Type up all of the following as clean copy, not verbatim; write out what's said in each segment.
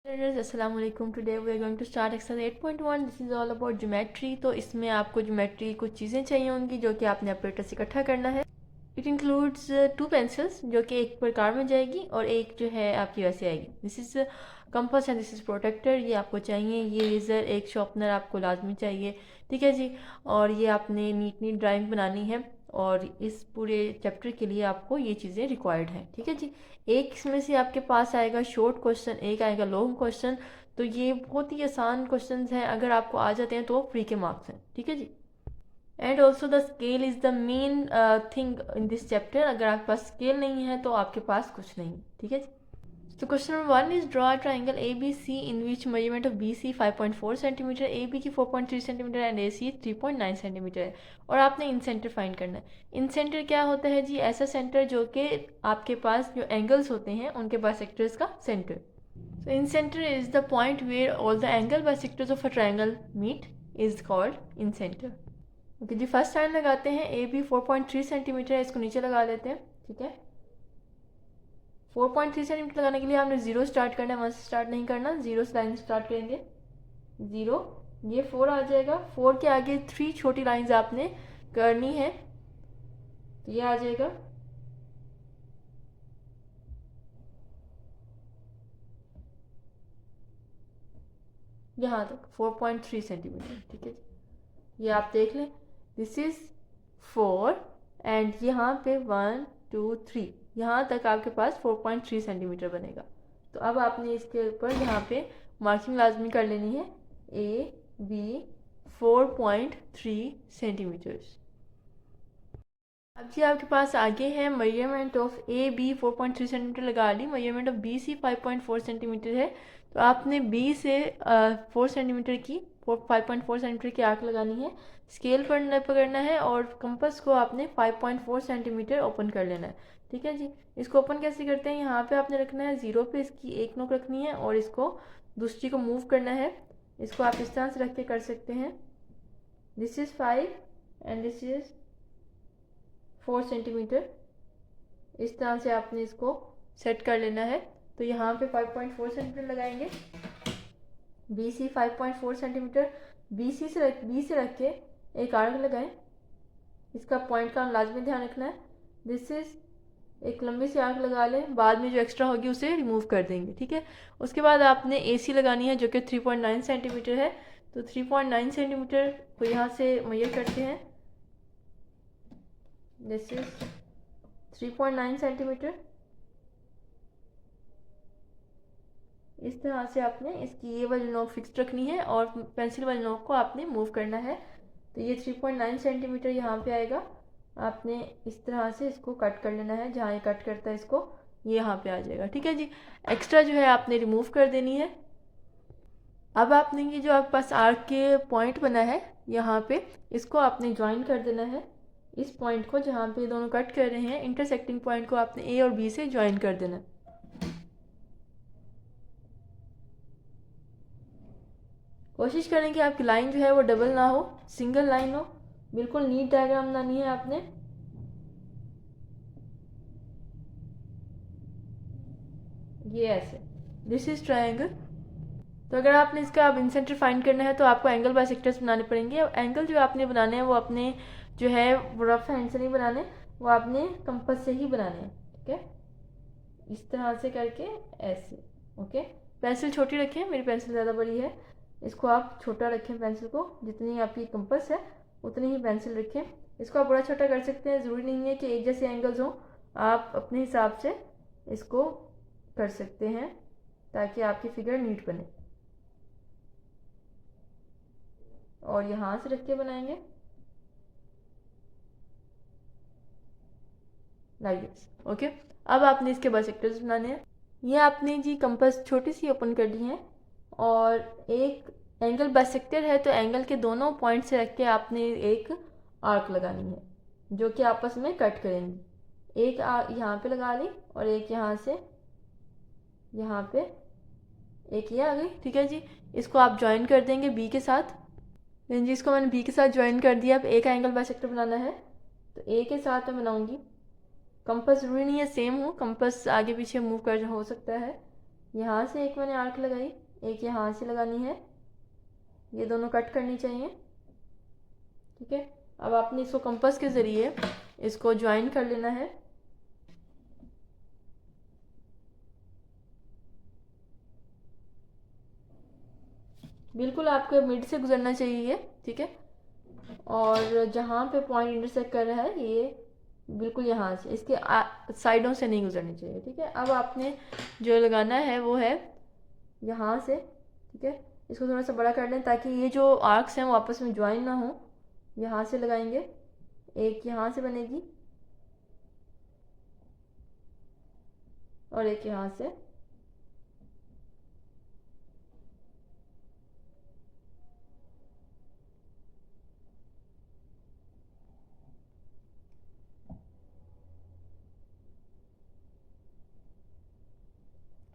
अस्सलाम वालेकुम। Today we are going to start exercise 8.1। This is all about geometry. तो इसमें आपको ज्योमेट्री कुछ चीज़ें चाहिए होंगी जो कि आपने ऑपरेटर से इकट्ठा करना है। इट इंक्लूड्स 2 पेंसिल्स जो कि एक पर कार में जाएगी और एक जो है आपकी वैसे आएगी। This is compass and this is protractor, ये आपको चाहिए। ये रेज़र, एक शॉर्पनर आपको लाजमी चाहिए, ठीक है जी। और ये आपने नीट ड्राइंग बनानी है और इस पूरे चैप्टर के लिए आपको ये चीज़ें रिक्वायर्ड हैं, ठीक है जी। एक इसमें से आपके पास आएगा शॉर्ट क्वेश्चन, एक आएगा लॉन्ग क्वेश्चन। तो ये बहुत ही आसान क्वेश्चन हैं, अगर आपको आ जाते हैं तो फ्री के मार्क्स हैं, ठीक है जी। And also the scale is the main thing in this chapter. अगर आपके पास स्केल नहीं है तो आपके पास कुछ नहीं, ठीक है जी। So question number 1 is draw a triangle ABC in which measurement of BC 5.4 cm, AB की 4.3 cm and AC 3.9 cm है और आपने इन सेंटर फाइंड करना है। इन सेंटर क्या होता है जी? ऐसा सेंटर जो कि आपके पास जो एंगल्स होते हैं उनके बाइसेक्टर्स का centre. So in center is the point where all the angle bisectors of a triangle meet is called in center. Okay जी, फर्स्ट लाइन लगाते हैं। AB 4.3 सेंटीमीटर है, इसको नीचे लगा लेते हैं, ठीक है। 4.3 सेंटीमीटर लगाने के लिए आपने जीरो स्टार्ट करना है, 1 से स्टार्ट नहीं करना, जीरो से लाइन स्टार्ट करेंगे। जीरो, ये 4 आ जाएगा। 4 के आगे 3 छोटी लाइंस आपने करनी है, तो ये आ जाएगा। यहाँ तक 4.3 सेंटीमीटर, ठीक है। ये आप देख लें, दिस इज 4 एंड यहाँ पे 1 2 3, यहाँ तक आपके पास 4.3 सेंटीमीटर बनेगा। तो अब आपने इसके ऊपर यहाँ पे मार्किंग लाजमी कर लेनी है, ए बी 4.3 सेंटीमीटर्स। अब जी आपके पास आगे है measurement of A B 4.3 centimetre लगा ली। Measurement of B C 5.4 centimetre है, तो आपने बी से 4 सेंटीमीटर की 5.4 सेंटीमीटर की आर्क लगानी है। स्केल पर पकड़ना है और कंपास को आपने 5.4 सेंटीमीटर ओपन कर लेना है, ठीक है जी। इसको ओपन कैसे करते हैं? यहाँ पे आपने रखना है जीरो पे, इसकी एक नोक रखनी है और इसको दूसरी को मूव करना है। इसको आप इस तरह से रख के कर सकते हैं। This is 5 and this is 4 centimetre. इस तरह से आपने इसको सेट कर लेना है। तो यहाँ पे 5.4 सेंटीमीटर लगाएंगे। बी सी 5.4 सेंटीमीटर, बी से रख के एक आर्क लगाएं। इसका पॉइंट का लाजमी ध्यान रखना है। दिस इज एक लंबी सी आर्क लगा लें, बाद में जो एक्स्ट्रा होगी उसे रिमूव कर देंगे, ठीक है। उसके बाद आपने ए सी लगानी है जो कि 3.9 सेंटीमीटर है। तो 3.9 सेंटीमीटर को यहाँ से मेजर करते हैं। This is 3.9 centimetre. इस तरह से आपने इसकी ये वाली नोक फिक्स रखनी है और पेंसिल वाली नोक को आपने मूव करना है। तो ये 3.9 सेंटीमीटर यहाँ पे आएगा। आपने इस तरह से इसको कट कर लेना है, जहाँ ये कट करता है इसको ये यहाँ पे आ जाएगा, ठीक है जी। एक्स्ट्रा जो है आपने रिमूव कर देनी है। अब आपने ये जो आपके पास आर्क के पॉइंट बना है यहाँ पे, इसको आपने ज्वाइन कर देना है। इस पॉइंट को जहाँ पे दोनों कट कर रहे हैं, इंटरसेक्टिंग पॉइंट को आपने ए और बी से ज्वाइन कर देना है। कोशिश करें कि आपकी लाइन जो है वो डबल ना हो, सिंगल लाइन हो। बिल्कुल नीट डायग्राम बनानी है आपने। ये ऐसे, दिस इज ट्रायंगल। तो अगर आपने इसका अब इंसेंटर फाइंड करना है तो आपको एंगल बाइसेक्टर्स बनाने पड़ेंगे। एंगल जो आपने बनाने हैं वो अपने जो है वो रफ हैंड से नहीं बनाने, वो आपने कंपास से ही बनाने हैं, ठीक है। इस तरह से करके ऐसे, ओके। पेंसिल छोटी रखें, मेरी पेंसिल ज़्यादा बड़ी है। इसको आप छोटा रखें, पेंसिल को जितनी आपकी कंपास है उतनी ही पेंसिल रखें। इसको आप बड़ा छोटा कर सकते हैं, ज़रूरी नहीं है कि एक जैसे एंगल्स हों। आप अपने हिसाब से इसको कर सकते हैं ताकि आपकी फिगर नीट बने। और यहाँ से रख के बनाएंगे लाइक दिस, ओके। अब आपने इसके बाइसेक्टर्स बनाने हैं। ये आपने जी कंपास छोटी सी ओपन कर ली है और एक एंगल बाइसेक्टर है, तो एंगल के दोनों पॉइंट से रख के आपने एक आर्क लगानी है जो कि आपस में कट करेंगी। एक यहाँ पे लगा ली और एक यहाँ से यहाँ पे, एक ये आ गई, ठीक है जी। इसको आप ज्वाइन कर देंगे बी के साथ। जी इसको मैंने बी के साथ ज्वाइन कर दिया। अब एक एंगल बाइसेक्टर बनाना है, तो ए के साथ मैं बनाऊंगी। कंपास ज़रूरी नहीं है सेम हो, कंपास आगे पीछे मूव कर हो सकता है। यहाँ से एक मैंने आर्क लगाई, एक यहाँ से लगानी है, ये दोनों कट करनी चाहिए। ठीक है, अब आपने इसको कंपास के ज़रिए इसको ज्वाइन कर लेना है। बिल्कुल आपको मिड से गुजरना चाहिए। ठीक है, और जहाँ पे पॉइंट इंटरसेक्ट कर रहा है ये बिल्कुल यहाँ से, इसके साइडों से नहीं गुजरनी चाहिए। ठीक है, अब आपने जो लगाना है वो है यहाँ से। ठीक है, इसको थोड़ा सा बड़ा कर लें ताकि ये जो आर्क्स हैं वो आपस में ज्वाइन ना हो। यहाँ से लगाएंगे, एक यहाँ से बनेगी और एक यहाँ से।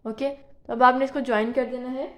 ओके, तो अब आपने इसको ज्वाइन कर देना है।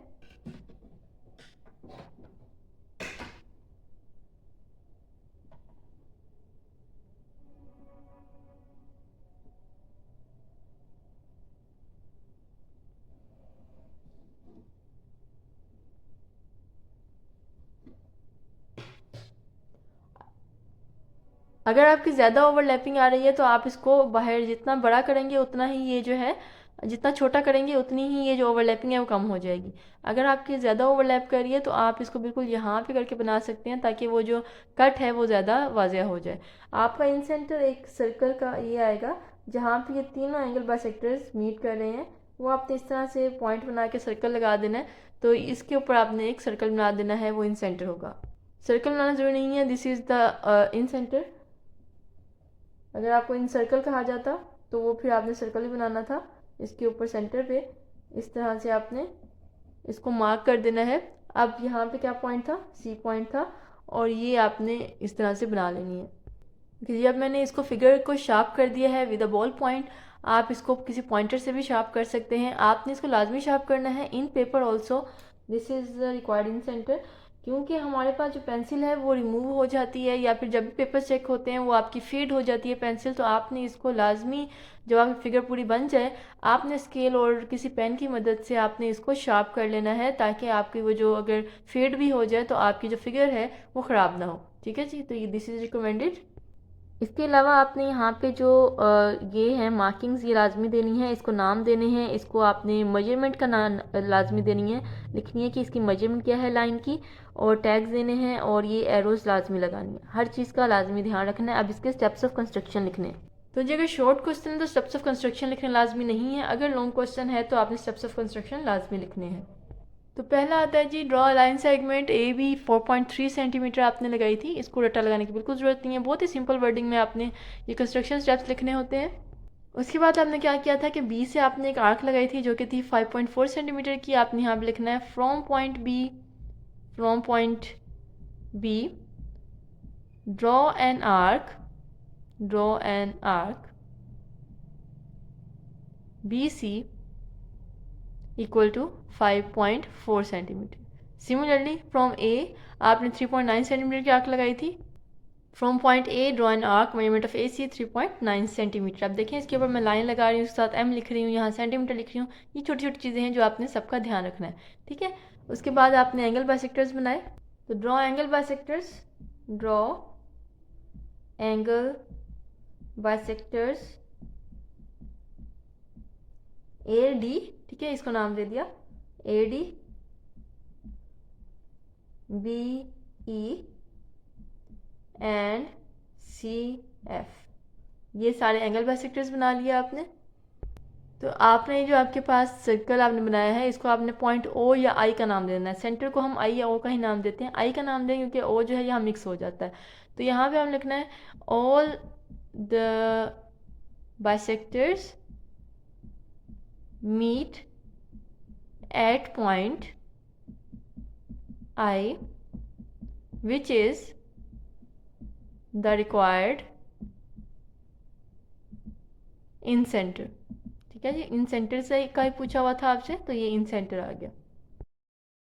अगर आपकी ज़्यादा ओवरलैपिंग आ रही है तो आप इसको बाहर जितना बड़ा करेंगे उतना ही ये जो है, जितना छोटा करेंगे उतनी ही ये जो ओवरलैपिंग है वो कम हो जाएगी। अगर आपकी ज़्यादा ओवरलैप कर रही है तो आप इसको बिल्कुल यहाँ पे करके बना सकते हैं ताकि वो जो कट है वो ज़्यादा वाज़ेह हो जाए। आपका इन सेंटर एक सर्कल का ये आएगा जहाँ पे ये तीनों एंगल बाइसेक्टर्स मीट कर रहे हैं, वो आपने इस तरह से पॉइंट बना के सर्कल लगा देना है। तो इसके ऊपर आपने एक सर्कल बना देना है, वो इन सेंटर होगा। सर्कल बनाना ज़रूरी नहीं है, this is the in centre. अगर आपको इन सर्कल कहा जाता तो वो फिर आपने सर्कल ही बनाना था। इसके ऊपर सेंटर पे इस तरह से आपने इसको मार्क कर देना है। अब यहाँ पे क्या पॉइंट था, सी पॉइंट था, और ये आपने इस तरह से बना लेनी है। क्योंकि अब मैंने इसको फिगर को शार्प कर दिया है विद अ बॉल पॉइंट। आप इसको किसी पॉइंटर से भी शार्प कर सकते हैं। आपने इसको लाजमी शार्प करना है इन paper also, this is required in centre. क्योंकि हमारे पास जो पेंसिल है वो रिमूव हो जाती है, या फिर जब भी पेपर चेक होते हैं वो आपकी फेड हो जाती है पेंसिल। तो आपने इसको लाजमी, जब आपकी फिगर पूरी बन जाए, आपने स्केल और किसी पेन की मदद से आपने इसको शार्प कर लेना है ताकि आपकी वो जो अगर फेड भी हो जाए तो आपकी जो फिगर है वो ख़राब ना हो। ठीक है जी, तो ये दिस इज़ रिकमेंडेड। इसके अलावा आपने यहाँ पे जो ये है मार्किंग्स, ये लाजमी देनी है, इसको नाम देने हैं, इसको आपने मेजरमेंट का नाम लाजमी देनी है, लिखनी है कि इसकी मेजरमेंट क्या है लाइन की, और टैग्स देने हैं, और ये एरोज लाजमी लगानी है। हर चीज़ का लाजमी ध्यान रखना है। अब इसके स्टेप्स ऑफ कंस्ट्रक्शन लिखने हैं। तो जी अगर शॉर्ट क्वेश्चन है तो स्टेप्स ऑफ कंस्ट्रक्शन लिखना लाजमी नहीं है, अगर लॉन्ग क्वेश्चन है तो आपने स्टेप्स ऑफ कंस्ट्रक्शन लाजमी लिखने हैं। तो पहला आता है जी, draw line segment A B 4.3 centimetre आपने लगाई थी। इसको रट्टा लगाने की बिल्कुल ज़रूरत नहीं है, बहुत ही सिंपल वर्डिंग में आपने ये कंस्ट्रक्शन स्टेप्स लिखने होते हैं। उसके बाद आपने क्या किया था कि बी से आपने एक आर्क लगाई थी जो कि थी 5.4 सेंटीमीटर की। आपने यहाँ पर लिखना है from point B draw an arc B C equal to 5.4 centimetre. Similarly from A आपने 3.9 सेंटीमीटर की आर्क लगाई थी। From point A draw an arc, measurement of A C 3.9 centimetre. अब देखें इसके ऊपर मैं लाइन लगा रही हूँ, उसके साथ एम लिख रही हूँ, यहाँ सेंटीमीटर लिख रही हूँ। ये छोटी छोटी चीज़ें हैं जो आपने सबका ध्यान रखना है। ठीक है, उसके बाद आपने एंगल बाइसेक्टर्स बनाए। तो draw angle bisectors, draw angle bisectors A D, ठीक है, इसको नाम दे दिया A D, B E and C F. ये सारे एंगल बाइसेक्टर्स बना लिया आपने। तो आपने जो आपके पास सर्कल आपने बनाया है इसको आपने पॉइंट ओ या आई का नाम देना है। सेंटर को हम आई या ओ का ही नाम देते हैं, आई का नाम दें क्योंकि ओ जो है यहाँ मिक्स हो जाता है। तो यहाँ पे हम लिखना है all the bisectors meet at point I, which is the required in center। ठीक है जी, इन सेंटर से का ही पूछा हुआ था आपसे, तो ये इन सेंटर आ गया।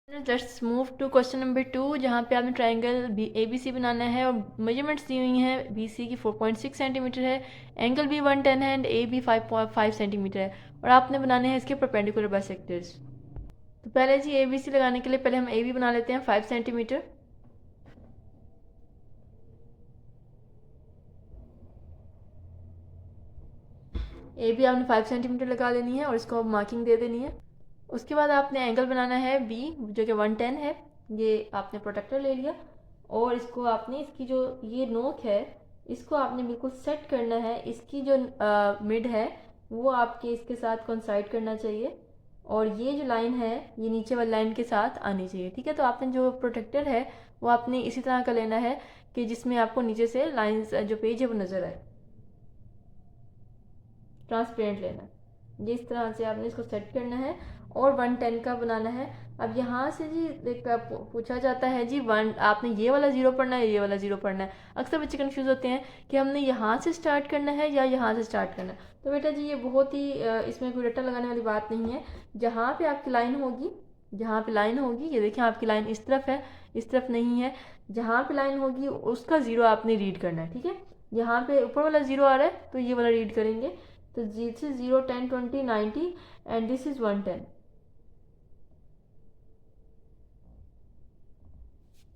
Let's move to question number 2, जहाँ पे आपने ट्राइंगल ए बी सी बनाना है और मेजरमेंट्स दी हुई हैं। बी सी की 4.6 सेंटीमीटर है, एंगल भी 110 है एंड ए बी 5.5 सेंटीमीटर है। और आपने बनाने हैं इसके परपेंडिकुलर बाइसेक्टर्स। तो पहले जी ABC लगाने के लिए पहले हम AB बना लेते हैं 5 सेंटीमीटर। AB आपने 5 सेंटीमीटर लगा लेनी है और इसको मार्किंग दे देनी है। उसके बाद आपने एंगल बनाना है B जो कि 110 है। ये आपने प्रोटेक्टर ले लिया और इसको आपने इसकी जो ये नोक है इसको आपने बिल्कुल सेट करना है। इसकी जो मिड है वो आपके इसके साथ कोइंसाइड करना चाहिए और ये जो लाइन है ये नीचे वाली लाइन के साथ आनी चाहिए। ठीक है, तो आपने जो प्रोटेक्टर है वो आपने इसी तरह का लेना है कि जिसमें आपको नीचे से लाइंस जो पेज है वो नज़र आए, ट्रांसपेरेंट लेना है। ये इस तरह से आपने इसको सेट करना है और 110 का बनाना है। अब यहाँ से जी एक पूछा जाता है जी आपने ये वाला ज़ीरो पढ़ना है, ये वाला ज़ीरो पढ़ना है। अक्सर बच्चे कंफ्यूज होते हैं कि हमने यहाँ से स्टार्ट करना है या यहाँ से स्टार्ट करना है। तो बेटा जी ये बहुत ही इसमें कोई रट्टा लगाने वाली बात नहीं है। जहाँ पे आपकी लाइन होगी, जहाँ पे लाइन होगी, ये देखें आपकी लाइन इस तरफ है, इस तरफ नहीं है। जहाँ पे लाइन होगी उसका ज़ीरो आपने रीड करना है। ठीक है, यहाँ पे ऊपर वाला ज़ीरो आ रहा है तो ये वाला रीड करेंगे। तो this is 0, 10, 20, 90 and this is 110।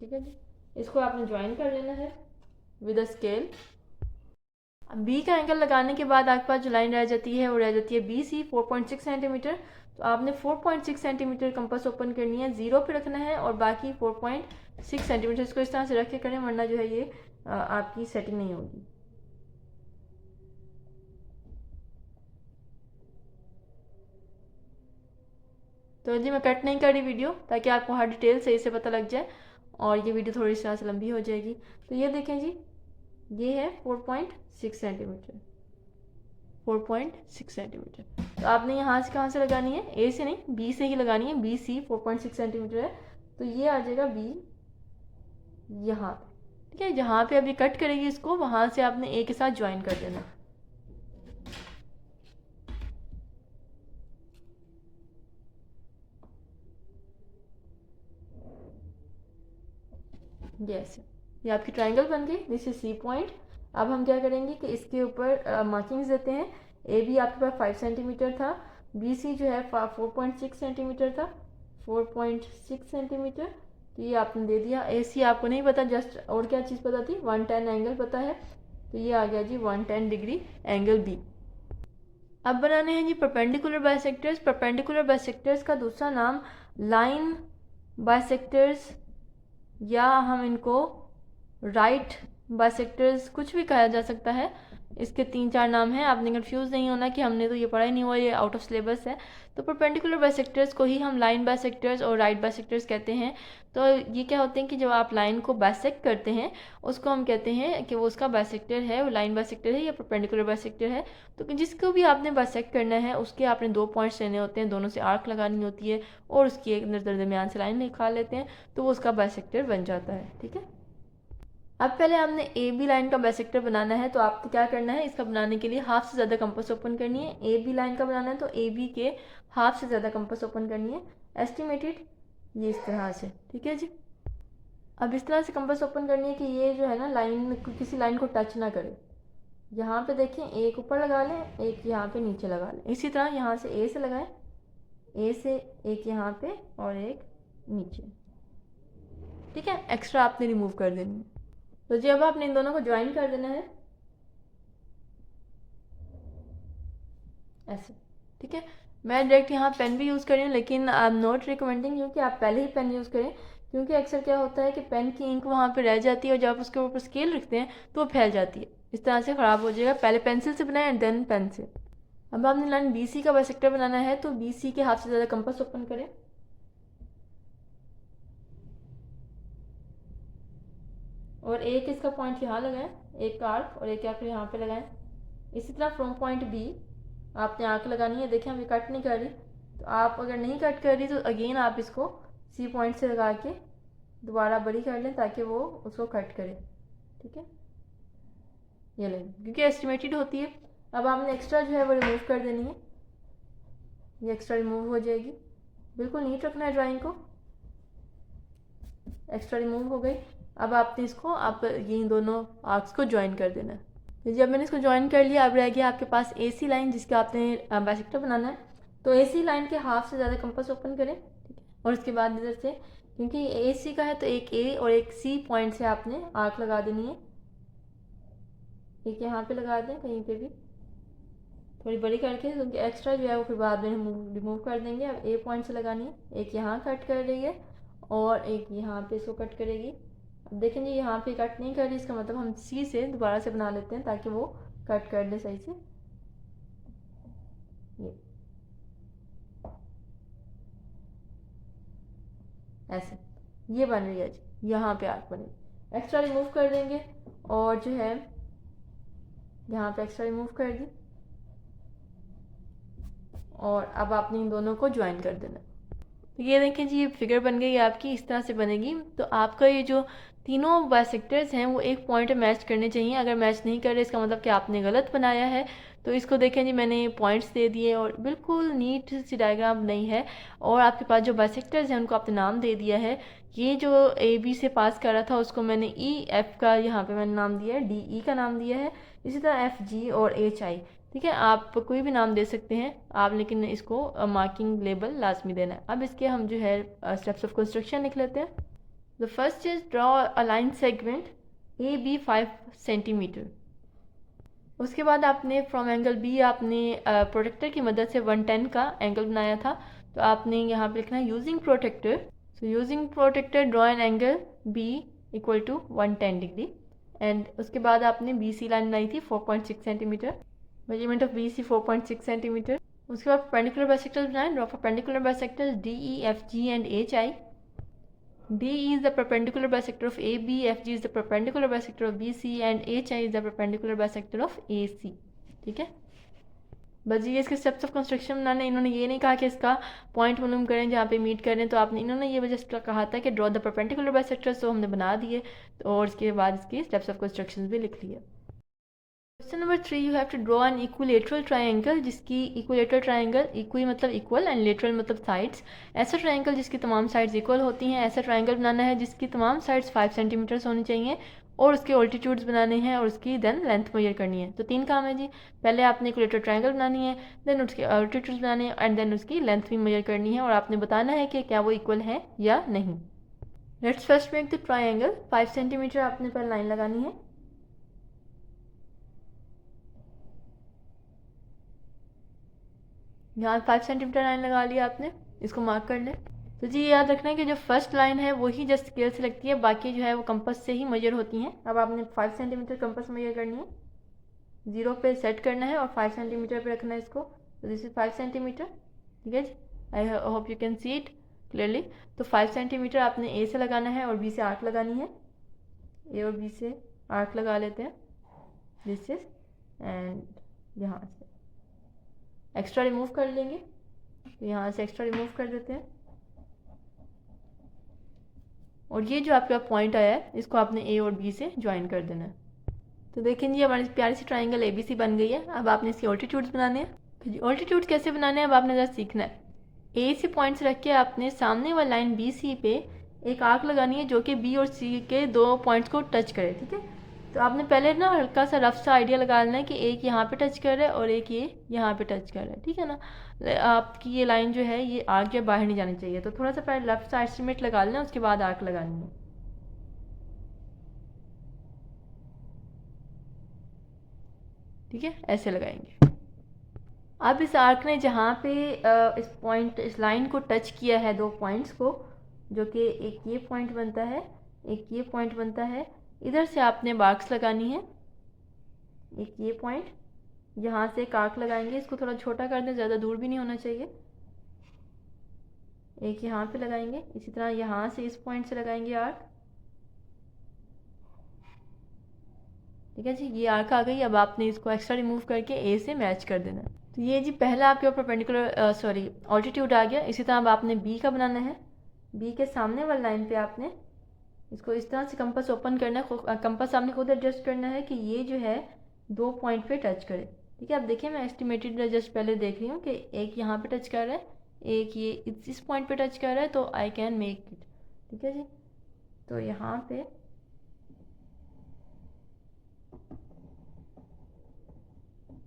ठीक है जी, इसको आपने ज्वाइन कर लेना है विद अ स्केल। अब B का एंगल लगाने के बाद आपके पास जो लाइन रह जाती है वो रह जाती है BC 4.6 सेंटीमीटर। तो आपने 4.6 सेंटीमीटर कंपास ओपन करनी है, ज़ीरो पे रखना है और बाकी 4.6 सेंटीमीटर इसको इस तरह से रख के करें, वरना जो है ये आपकी सेटिंग नहीं होगी। तो जी मैं कट नहीं कर रही वीडियो ताकि आपको हर डिटेल सही से पता लग जाए और ये वीडियो थोड़ी सी से लंबी हो जाएगी। तो ये देखें जी, ये है 4.6 सेंटीमीटर, 4.6 सेंटीमीटर। तो आपने यहाँ से कहाँ से लगानी है, A से नहीं B से ही लगानी है। BC 4.6 सेंटीमीटर है तो ये आ जाएगा B यहाँ पे। ठीक है, जहाँ पे अभी कट करेगी इसको वहाँ से आपने A के साथ ज्वाइन कर देना। यस, ये आपकी ट्राइंगल बन गई। This is C point. अब हम क्या करेंगे कि इसके ऊपर मार्किंग्स देते हैं। AB आपके पास 5 सेंटीमीटर था, BC जो है 4.6 सेंटीमीटर था, 4.6 सेंटीमीटर। तो ये आपने दे दिया। AC आपको नहीं पता, जस्ट और क्या चीज़ पता थी, 110 एंगल पता है। तो ये आ गया जी 110 डिग्री एंगल B। अब बनाने हैं जी परपेंडिकुलर बाइसेक्टर्स। परपेंडिकुलर बाइसेक्टर्स का दूसरा नाम लाइन बाइसेक्टर्स या हम इनको राइट बाइसेक्टर्स कुछ भी कहा जा सकता है। इसके 3-4 नाम हैं, आपने कंफ्यूज नहीं होना कि हमने तो ये पढ़ा ही नहीं हुआ, ये आउट ऑफ सिलेबस है। तो परपेंडिकुलर बाइसेक्टर्स को ही हम लाइन बाइसेक्टर्स और राइट बाइसेक्टर्स कहते हैं। तो ये क्या होते हैं कि जब आप लाइन को बाइसेक्ट करते हैं उसको हम कहते हैं कि वो उसका बाइसेक्टर है, वो लाइन बाइसेक्टर है या परपेंडिकुलर बाइसेक्टर है। तो जिसको भी आपने बाइसेक्ट करना है उसके आपने 2 पॉइंट्स लेने होते हैं, दोनों से आर्क लगानी होती है और उसकी एक दरमियान से लाइन निकाल लेते हैं तो वो उसका बाइसेक्टर बन जाता है। ठीक है, अब पहले हमने AB लाइन का बाइसेक्टर बनाना है। तो आपको क्या करना है, इसका बनाने के लिए हाफ से ज़्यादा कंपास ओपन करनी है। AB लाइन का बनाना है तो AB के हाफ से ज़्यादा कंपास ओपन करनी है, एस्टिमेटेड ये इस तरह से। ठीक है जी, अब इस तरह से कंपास ओपन करनी है कि ये जो है ना लाइन किसी लाइन को टच ना करे। यहाँ पे देखें, एक ऊपर लगा लें, एक यहाँ पे नीचे लगा लें। इसी तरह यहाँ से A से लगाएं, A से एक यहाँ पे और एक नीचे। ठीक है, एक्स्ट्रा आपने रिमूव कर देनी है। तो जी अब आपने इन दोनों को ज्वाइन कर देना है ऐसे। ठीक है, मैं डायरेक्ट यहाँ पेन भी यूज़ कर रही हूँ लेकिन I am not recommending you कि आप पहले ही पेन यूज़ करें, क्योंकि अक्सर क्या होता है कि पेन की इंक वहाँ पे रह जाती है और जब आप उसके ऊपर स्केल रखते हैं तो वो फैल जाती है, इस तरह से ख़राब हो जाएगा। पहले पेंसिल से बनाएं एंड देन पेन से। अब आपने लाइन BC का बाइसेक्टर बनाना है तो BC के हाफ से ज़्यादा कंपास ओपन करें और एक इसका पॉइंट यहाँ लगाएं, एक का आर्क, और एक आर्क यहाँ पे लगाएं। इसी तरह फ्रॉम पॉइंट B आपने आर्क लगानी है। देखें अभी कट नहीं कर रही, तो आप अगर नहीं कट कर रही तो अगेन आप इसको C पॉइंट से लगा के दोबारा बड़ी कर लें ताकि वो उसको कट करे। ठीक है, ये लें, क्योंकि एस्टिमेटेड होती है। अब आपने एक्स्ट्रा जो है वो रिमूव कर देनी है, ये एक्स्ट्रा रिमूव हो जाएगी। बिल्कुल नीट रखना है ड्राइंग को। एक्स्ट्रा रिमूव हो गई। अब आपने इसको आप ये दोनों आर्क्स को ज्वाइन कर देना है। तो जब मैंने इसको ज्वाइन कर लिया, अब रह गया आपके पास AC लाइन जिसका आपने बाइसेक्टर बनाना है। तो AC लाइन के हाफ से ज़्यादा कंपास ओपन करें, ठीक है। और उसके बाद इधर से, क्योंकि AC का है तो एक A और एक C पॉइंट से आपने आर्क लगा देनी है। एक यहाँ पे लगा दें, कहीं पे भी थोड़ी बड़ी करके, क्योंकि एक्स्ट्रा जो है वो फिर बाद में हम रिमूव कर देंगे। अब A पॉइंट से लगानी है, एक यहाँ कट कर रही है और एक यहाँ पे इसको कट करेगी। अब देखें जी यहाँ पे कट नहीं कर रही, इसका मतलब हम C से दोबारा से बना लेते हैं ताकि वो कट कर दे सही से। ये ऐसे ये बन रही है जी, यहाँ पे आर्क बनेगी। एक्स्ट्रा रिमूव कर देंगे और जो है यहाँ पे एक्स्ट्रा रिमूव कर दी और अब आपने इन दोनों को ज्वाइन कर देना। तो ये देखें जी, ये फिगर बन गई आपकी, इस तरह से बनेगी। तो आपका ये जो तीनों बाइसेक्टर्स हैं वो एक पॉइंट मैच करने चाहिए। अगर मैच नहीं कर रहे इसका मतलब कि आपने गलत बनाया है। तो इसको देखें जी, मैंने पॉइंट्स दे दिए और बिल्कुल नीट सी डायग्राम नहीं है। और आपके पास जो बाइसेक्टर्स हैं उनको आपने नाम दे दिया है। ये जो AB से पास कर रहा था उसको मैंने EF का यहाँ पे मैंने नाम दिया है, DE का नाम दिया है। इसी तरह FG और HI, ठीक है, आप कोई भी नाम दे सकते हैं आप, लेकिन इसको मार्किंग लेबल लाजमी देना है। अब इसके हम जो है स्टेप्स ऑफ कंस्ट्रक्शन लिख लेते हैं। The first is draw a line segment AB 5 centimetre. उसके बाद आपने फ्रॉम एंगल B आपने प्रोटेक्टर की मदद से 110 का एंगल बनाया था। तो आपने यहाँ पे लिखना है using protractor. So using protractor draw an angle B equal to 110 degree. And उसके बाद आपने BC लाइन बनाई थी 4.6 centimetre. Measurement of BC 4.6 centimetre. उसके बाद परपेंडिकुलर बाइसेक्टर्स बनाए, draw perpendicular bisectors DE, FG and HI। DE is the perpendicular bisector of AB, FG is the perpendicular bisector of BC and HI is the perpendicular bisector of AC, ठीक है। बस ये इसके steps of construction बनाने, इन्होंने ये नहीं कहा कि इसका पॉइंट मालूम करें जहाँ पे मीट करें, तो आपने इन्होंने ये वजह कहा था कि ड्रॉ द परपेंडिकुलर बाइसेक्टर्स, तो हमने बना दिए। तो और इसके बाद इसकी स्टेप्स ऑफ कंस्ट्रक्शन भी लिख लिए। Question number 3, you have to draw an equilateral triangle जिसकी इक्विलेटरल ट्राइंगल, इक्वी मतलब इक्वल एंड लेटरल मतलब साइड्स। ऐसा ट्राइंगल जिसकी तमाम साइड्स इक्वल होती हैं। ऐसा ट्राइंगल बनाना है जिसकी तमाम साइड्स 5 सेंटीमीटर्स होनी चाहिए और उसके ऑल्टीट्यूड्स बनाने हैं और उसकी देन लेंथ मेजर करनी है। तो 3 काम है जी, पहले आपने इक्विलेटरल ट्राइंगल बनानी है, देन उसके ऑल्टीट्यूड्स बनाने हैं एंड देन उसकी लेंथ भी मेजर करनी है और आपने बताना है कि क्या वो इक्वल है या नहीं। Let's first make the triangle. 5 centimetre आपने पर लाइन लगानी है। यहाँ 5 सेंटीमीटर लाइन लगा लिया आपने, इसको मार्क कर लें। तो जी याद रखना है कि जो फर्स्ट लाइन है वही जस्ट स्केल से लगती है, बाकी जो है वो कंपास से ही मेजर होती हैं। अब आपने 5 सेंटीमीटर कंपास मेजर करनी है, 0 पे सेट करना है और 5 सेंटीमीटर पे रखना है इसको। तो दिस इज 5 सेंटीमीटर, ठीक है जी। I hope you can see it clearly. तो 5 सेंटीमीटर आपने A से लगाना है और B से आर्क लगानी है। A और B से आर्क लगा लेते हैं, दिस इज, एंड यहाँ से एक्स्ट्रा रिमूव कर लेंगे। तो यहाँ से एक्स्ट्रा रिमूव कर देते हैं और ये जो आपका पॉइंट आया है इसको आपने A और B से ज्वाइन कर देना है। तो देखें जी हमारी प्यारी सी ट्राइंगल ABC बन गई है। अब आपने इसके ऑल्टीट्यूड्स बनाने हैं। तो जी ऑल्टीट्यूड कैसे बनाने हैं अब आपने ज़रा सीखना है। A से पॉइंट से रख के आपने सामने वाली लाइन BC पे एक आर्क लगानी है जो कि B और C के 2 पॉइंट्स को टच करे, ठीक है। तो आपने पहले ना हल्का सा रफ सा आइडिया लगा लेना है कि एक यहाँ पे टच कर रहा है और एक ये यहाँ पे टच कर रहा है, ठीक है ना। आपकी ये लाइन जो है ये आर्क के बाहर नहीं जानी चाहिए, तो थोड़ा सा पहले रफ सा एस्टिमेट लगा लेना, उसके बाद आर्क लगानी है। ठीक है, ऐसे लगाएंगे। अब इस आर्क ने जहाँ पे इस पॉइंट, इस लाइन को टच किया है 2 पॉइंट्स को, जो कि एक ये पॉइंट बनता है, एक ये पॉइंट बनता है, इधर से आपने मार्क्स लगानी है। एक ये पॉइंट, यहाँ से एक आर्क लगाएंगे, इसको थोड़ा छोटा कर दें, ज़्यादा दूर भी नहीं होना चाहिए। एक यहाँ पे लगाएंगे, इसी तरह यहाँ से इस पॉइंट से लगाएंगे आर्क, ठीक है जी। ये आर्क आ गई। अब आपने इसको एक्स्ट्रा रिमूव करके A से मैच कर देना है। तो ये जी पहला आपके परपेंडिकुलर ऑल्टीट्यूड आ गया। इसी तरह अब आपने B का बनाना है। B के सामने वाली लाइन पे आपने इसको इस तरह से कंपास ओपन करना है, कंपास आपने खुद एडजस्ट करना है कि ये जो है 2 पॉइंट पे टच करे, ठीक है। अब देखिए मैं एस्टिमेटेड जस्ट पहले देख रही हूँ कि एक यहाँ पे टच कर रहा है, एक ये इस पॉइंट पे टच कर रहा है, तो आई कैन मेक इट, ठीक है जी। तो यहाँ पे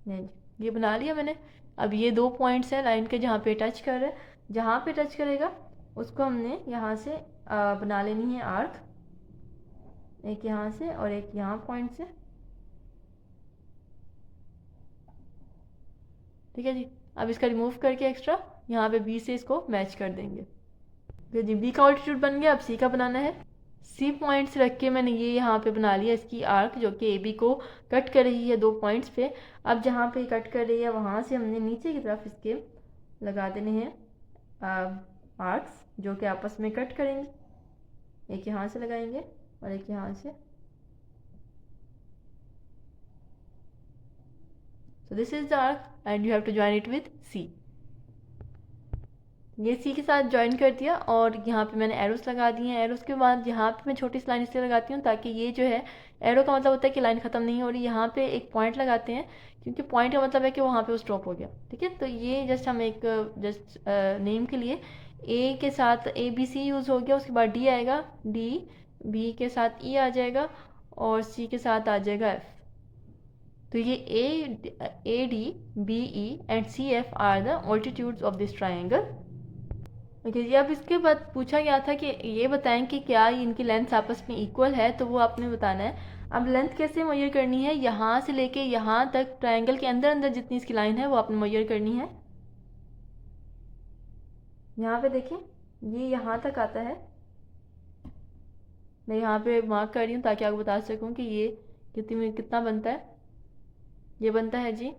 नहीं, ये बना लिया मैंने। अब ये 2 पॉइंट्स हैं लाइन के जहाँ पे टच कर रहा है, जहाँ पे टच करेगा उसको हमने यहाँ से बना लेनी है आर्क, एक यहाँ से और एक यहाँ पॉइंट से। ठीक है जी। अब इसका रिमूव करके एक्स्ट्रा यहाँ पे बी से इसको मैच कर देंगे। तो जी बी का ऑल्टीट्यूड बन गया। अब सी का बनाना है। सी पॉइंट्स रख के मैंने ये यहाँ पे बना लिया इसकी आर्क, जो कि ए बी को कट कर रही है 2 पॉइंट्स पे। अब जहाँ पे कट कर रही है वहाँ से हमने नीचे की तरफ इसके लगा देने हैं आर्क्स, जो कि आपस में कट करेंगे। एक यहाँ से लगाएंगे और एक यहाँ से। So this is the arc and you have to join it with C. ये सी के साथ ज्वाइन कर दिया और यहाँ पे मैंने एरोस लगा दिए हैं। एरोस के बाद यहाँ पे मैं छोटी सी लाइन इसलिए लगाती हूँ ताकि ये जो है, एरो का मतलब होता है कि लाइन ख़त्म नहीं हो रही। यहाँ पे एक पॉइंट लगाते हैं क्योंकि पॉइंट का मतलब है कि वहाँ पे वो स्टॉप हो गया। ठीक है, तो ये जस्ट हम एक जस्ट नेम के लिए ए के साथ ए बी सी यूज़ हो गया। उसके बाद डी आएगा, डी बी के साथ ई आ जाएगा और सी के साथ आ जाएगा एफ। तो ये A D B E and C F are the altitudes of this triangle. Okay जी। अब इसके बाद पूछा गया था कि ये बताएं कि क्या इनकी लेंथ आपस में इक्वल है, तो वो आपने बताना है। अब लेंथ कैसे मेजर करनी है, यहाँ से लेके यहाँ तक ट्राइंगल के अंदर अंदर जितनी इसकी लाइन है वो आपने मेजर करनी है। यहाँ पे देखें, ये यहाँ तक आता है। मैं यहाँ पे मार्क कर रही हूँ ताकि आपको बता सकूँ कि ये कितना बनता है। ये बनता है जी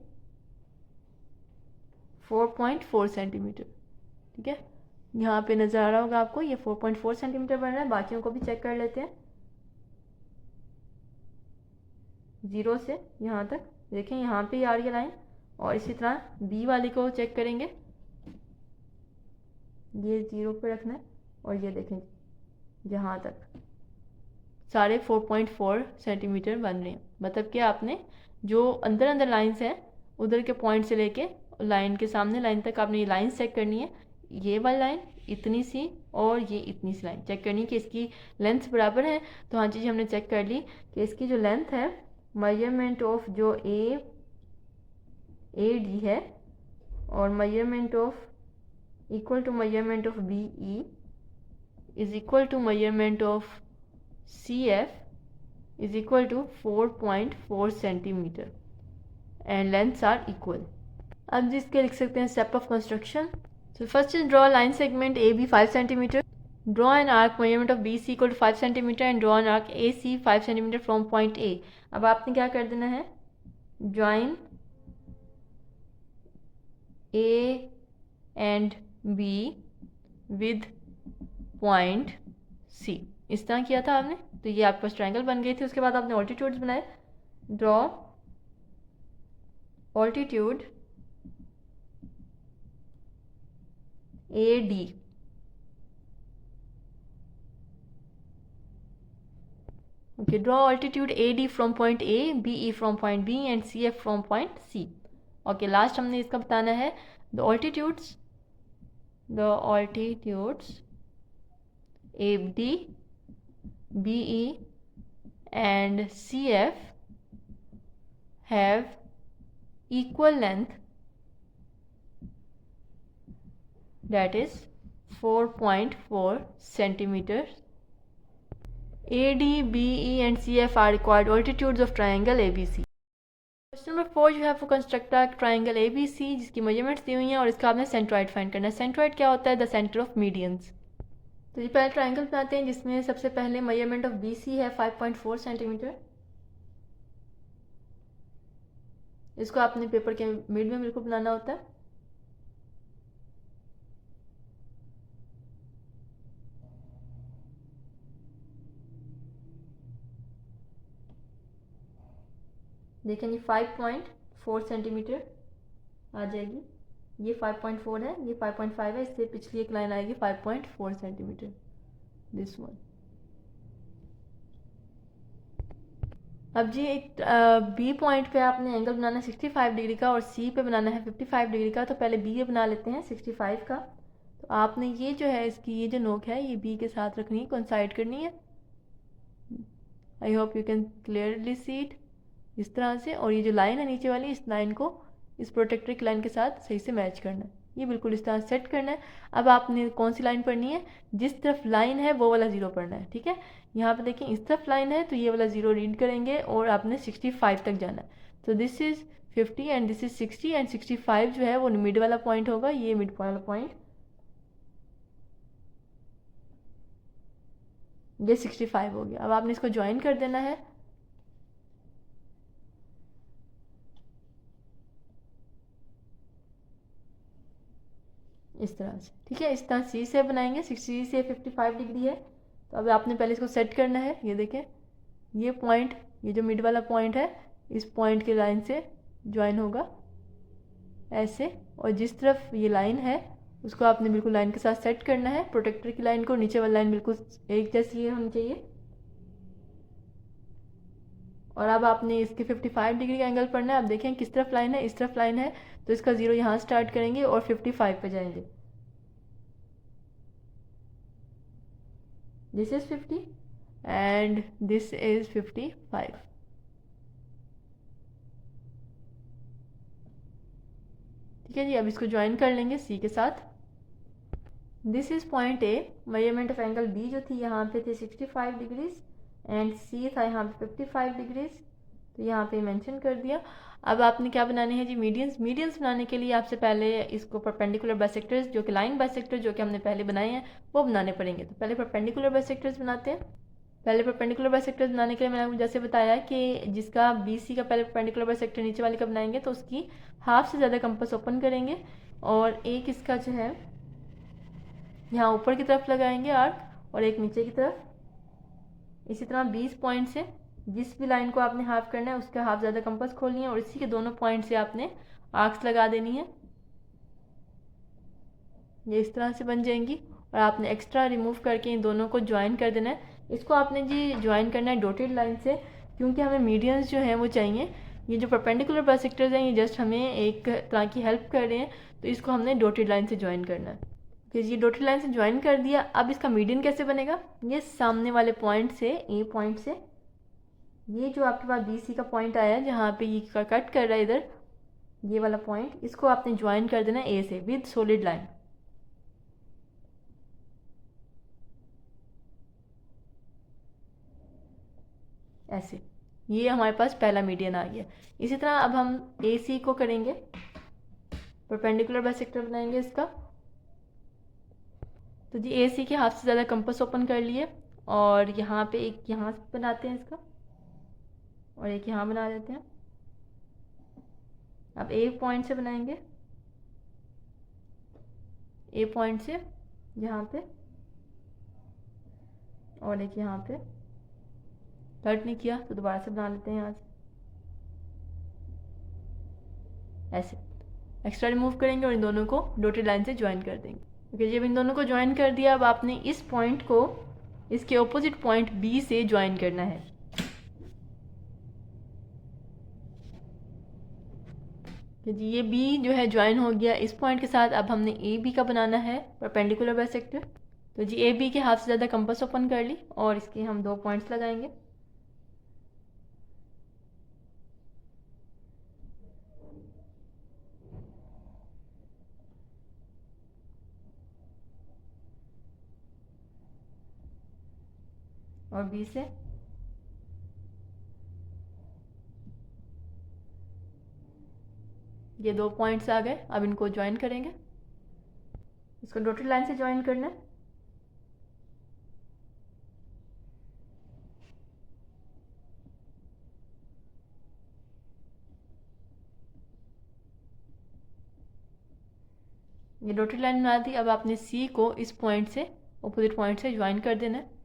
4.4 सेंटीमीटर। ठीक है, यहाँ पे नज़र आ रहा होगा आपको, ये 4.4 सेंटीमीटर बन रहा है। बाकियों को भी चेक कर लेते हैं। 0 से यहाँ तक देखें, यहाँ पे आ रही है लाइन। और इसी तरह बी वाले को चेक करेंगे, ये 0 पे रखना है। और ये देखें यहाँ तक सारे 4.4 सेंटीमीटर बन रहे हैं। मतलब कि आपने जो अंदर अंदर लाइन्स हैं उधर के पॉइंट से लेके लाइन के सामने लाइन तक आपने ये लाइन चेक करनी है। ये वाली लाइन इतनी सी और ये इतनी सी लाइन चेक करनी है कि इसकी लेंथ बराबर है। तो हाँ जी, हमने चेक कर ली कि इसकी जो लेंथ है, मेजरमेंट ऑफ जो ए डी है और measurement of equal to measurement of B E is equal to measurement of C F is equal to 4.4 centimetre and lengths are equal. अब जिसके लिख सकते हैं step of construction. So first is draw a line segment AB 5 cm. Draw an arc measurement of BC equal to 5 cm and draw an arc AC 5 cm from point A. अब आपने क्या कर देना है, join A and B with point C. इस तरह किया था आपने, तो ये आपके पास ट्रायंगल बन गई थी। उसके बाद आपने ऑल्टीट्यूड्स बनाए। Draw altitude AD okay, draw altitude AD from point A, BE from point B and CF from point C. okay, last हमने इसका बताना है the altitudes AD, BE and CF have equal length, that is 4.4 centimeters. AD, BE and CF are required altitudes of triangle ABC. Question number 4, you have to construct a triangle ABC जिसकी measurements दी हुई हैं और इसका आपने centroid find करना है। Centroid क्या होता है, द सेंटर ऑफ मीडियंस। तो ये पहले ट्राइंगल बनाते हैं जिसमें सबसे पहले मेजरमेंट ऑफ BC है 5.4 सेंटीमीटर। इसको आपने पेपर के मिड में बिल्कुल बनाना होता है। देखें ये 5.4 सेंटीमीटर आ जाएगी। ये 5.4 है, ये 5.5 है, इससे पिछली एक लाइन आएगी 5.4 सेंटीमीटर, दिस वन। अब जी एक बी पॉइंट पे आपने एंगल बनाना है 65 डिग्री का और सी पे बनाना है 55 डिग्री का। तो पहले बी बना लेते हैं 65 का। तो आपने ये जो है इसकी ये जो नोक है ये बी के साथ रखनी है, कोइंसाइड करनी है। आई hope you can clearly see it. इस तरह से, और ये जो लाइन है नीचे वाली, इस लाइन को इस प्रोटेक्टर की लाइन के साथ सही से मैच करना है। ये बिल्कुल इस तरह सेट करना है। अब आपने कौन सी लाइन पढ़नी है, जिस तरफ लाइन है वो वाला ज़ीरो पढ़ना है, ठीक है। यहाँ पे देखें इस तरफ लाइन है तो ये वाला ज़ीरो रीड करेंगे और आपने 65 तक जाना है। तो this is 50 and this is 60 and 65 जो है वो मिड वाला पॉइंट होगा, ये मिड वाला पॉइंट, ये 65 हो गया। अब आपने इसको ज्वाइन कर देना है। इस तरह से, ठीक है। इस तरह सी से बनाएंगे, 60 से 55 डिग्री है। तो अब आपने पहले इसको सेट करना है। ये देखें ये पॉइंट, ये जो मिड वाला पॉइंट है, इस पॉइंट के लाइन से ज्वाइन होगा ऐसे, और जिस तरफ ये लाइन है उसको आपने बिल्कुल लाइन के साथ सेट करना है। प्रोटेक्टर की लाइन को, नीचे वाली लाइन बिल्कुल एक जैसी ये होनी चाहिए। और अब आपने इसके 55 डिग्री का एंगल पढ़ना है। अब देखें किस तरफ लाइन है, इस तरफ लाइन है, तो इसका ज़ीरो यहाँ स्टार्ट करेंगे और 55 पे जाएंगे। This is 50 and this is 55। ठीक है जी, अब इसको ज्वाइन कर लेंगे सी के साथ। This is point A, measurement of angle B जो थी यहाँ पे थी 65 डिग्रीज एंड सी था यहाँ पे 55 डिग्रीज, तो यहाँ पे मेंशन कर दिया। अब आपने क्या बनाने हैं जी, मीडियंस। मीडियंस बनाने के लिए आपसे पहले इसको परपेंडिकुलर बाइसेक्टर्स, जो कि लाइन बाइसेक्टर जो कि हमने पहले बनाए हैं, वो बनाने पड़ेंगे। तो पहले परपेंडिकुलर बाइसेक्टर्स बनाते हैं। पहले परपेंडिकुलर बाइसेक्टर्स बनाने के लिए मैंने आपको जैसे बताया कि जिसका बी सी का पहले परपेंडिकुलर बाइसेक्टर नीचे वाले का बनाएंगे तो उसकी हाफ से ज़्यादा कंपास ओपन करेंगे और एक इसका जो है यहाँ ऊपर की तरफ लगाएंगे आर्क और एक नीचे की तरफ। इसी तरह 20 पॉइंट से जिस भी लाइन को आपने हाफ करना है उसका हाफ ज़्यादा कंपास खोलनी है और इसी के दोनों पॉइंट से आपने आर्क्स लगा देनी है। ये इस तरह से बन जाएंगी और आपने एक्स्ट्रा रिमूव करके इन दोनों को ज्वाइन कर देना है। इसको आपने जी ज्वाइन करना है डॉटेड लाइन से, क्योंकि हमें मीडियंस जो हैं वो चाहिए। ये जो परपेंडिकुलर बाइसेक्टर्स हैं ये जस्ट हमें एक तरह की हेल्प कर रहे हैं, तो इसको हमने डॉटेड लाइन से ज्वाइन करना है। फिर ये डॉटेड लाइन से ज्वाइन कर दिया। अब इसका मीडियन कैसे बनेगा, ये सामने वाले पॉइंट से, ए पॉइंट से, ये जो आपके पास बी सी का पॉइंट आया जहाँ पे ये कट कर रहा है इधर, ये वाला पॉइंट, इसको आपने ज्वाइन कर देना ए से विद सॉलिड लाइन। ऐसे, ये हमारे पास पहला मीडियन आ गया। इसी तरह अब हम ए सी को करेंगे, परपेंडिकुलर बाइसेक्टर बनाएंगे इसका। तो जी ए सी के हाफ से ज़्यादा कंपास ओपन कर लिए और यहाँ पे एक यहाँ बनाते हैं इसका और एक यहाँ बना देते हैं। अब ए पॉइंट से बनाएंगे, ए पॉइंट से यहाँ पे और एक यहाँ पे। कट नहीं किया तो दोबारा से बना लेते हैं यहाँ से, ऐसे एक्स्ट्रा रिमूव करेंगे और इन दोनों को डॉटेड लाइन से ज्वाइन कर देंगे। ओके, जब इन दोनों को ज्वाइन कर दिया अब आपने इस पॉइंट को इसके ऑपोजिट पॉइंट बी से ज्वाइन करना है। जी ये बी जो है ज्वाइन हो गया इस पॉइंट के साथ। अब हमने ए बी का बनाना है परपेंडिकुलर बाइसेक्टर। तो जी ए बी के हाफ से ज़्यादा कंपास ओपन कर ली और इसके हम 2 पॉइंट्स लगाएंगे। और बी से ये 2 पॉइंट्स आ गए। अब इनको ज्वाइन करेंगे, इसको डॉटेड लाइन से ज्वाइन करना है। ये डॉटेड लाइन बना दी। अब आपने सी को इस पॉइंट से, अपोजिट पॉइंट से ज्वाइन कर देना है।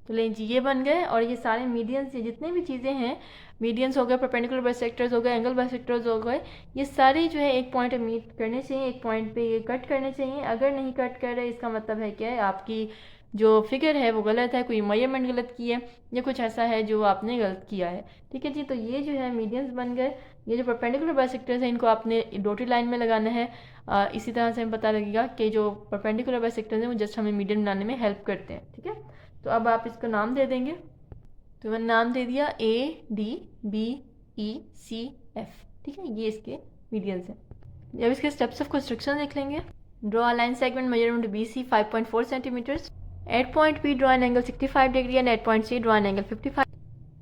तो लें जी ये बन गए और ये सारे मीडियंस, ये जितने भी चीज़ें हैं, मीडियंस हो गए, परपेंडिकुलर बाइसेक्टर्स हो गए, एंगल बाइसेक्टर्स हो गए, ये सारे जो है एक पॉइंट मीट करने चाहिए, एक पॉइंट पे ये कट करने चाहिए। अगर नहीं कट कर रहे इसका मतलब है क्या है, आपकी जो फिगर है वो गलत है, कोई मेजरमेंट गलत की है या कुछ ऐसा है जो आपने गलत किया है। ठीक है जी, तो ये जो है मीडियंस बन गए। ये जो परपेंडिकुलर बाइसेक्टर्स हैं इनको आपने डॉटेड लाइन में लगाना है। इसी तरह से हमें पता लगेगा कि जो परपेंडिकुलर बाइसेक्टर्स हैं वो जस्ट हमें मीडियन बनाने में हेल्प करते हैं। ठीक है, तो अब आप इसका नाम दे देंगे। तो मैंने नाम दे दिया ए डी बी ECF, ठीक है, ये इसके मीडियंस हैं। अब इसके स्टेप्स ऑफ कंस्ट्रक्शन देख लेंगे। Draw a line segment measurement BC 5.4 centimetres. At point P, draw an angle 65 degree, and at point C, draw an angle 55.